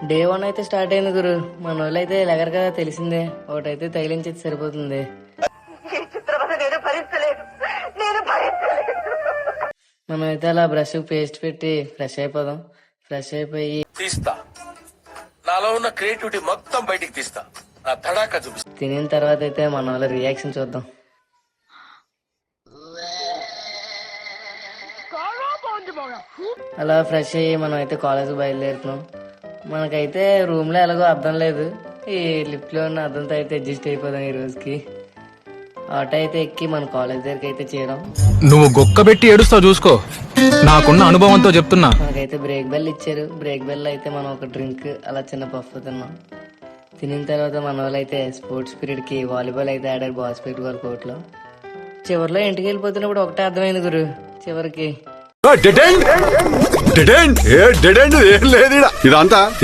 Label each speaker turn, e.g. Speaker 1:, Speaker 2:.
Speaker 1: Day 1 అయితే start అయింది గురు. మన వాళ్ళు అయితే లెగర్ కదా తెలిసిందే, ఒకటైతే తగిలించేది సరిపోతుంది. మనం అయితే అలా బ్రష్ పేస్ట్ పెట్టి ఫ్రెష్ అయిపోదాం. ఫ్రెష్ అయిపోయి
Speaker 2: తీస్తా, నాలో ఉన్న క్రియేటివిటీ మొత్తం బయటికి తీస్తా, నా తడాక చూపిస్తా.
Speaker 1: తినిన తర్వాత అయితే మన వాళ్ళ రియాక్షన్ చూద్దాం. అలా ఫ్రెష్ అయ్యి మనం అయితే కాలేజ్ బయలుదేరుతున్నాం. మనకైతే రూమ్ లో ఎలాగో అర్థం లేదు, ఈ లిఫ్ట్ లో ఉన్న అర్థంతో అయితే అడ్జస్ట్ అయిపోదాం. ఈ రోజుకి ఆటో అయితే ఎక్కి మన కాలేజ్ దగ్గరికి అయితే చేరాం.
Speaker 3: నువ్వు గొక్కబెట్టి ఏడుస్తావు చూసుకో, నాకున్న అనుభవంతో చెప్తున్నా.
Speaker 1: మనకైతే బ్రేక్ బెల్ ఇచ్చారు. బ్రేక్ బెల్ అయితే మనం ఒక డ్రింక్ అలా చిన్న పఫ్ తిన్నాం. తినిన తర్వాత మన వాళ్ళు అయితే స్పోర్ట్స్ పీరియడ్ కి వాలీబాల్ అయితే ఆడారు బాస్కెట్బాల్ కోర్ట్ లో. చివరిలో ఇంటికి వెళ్ళిపోతున్నప్పుడు ఒకటే అర్థమైంది గురు, చివరికి
Speaker 4: ఇదంతా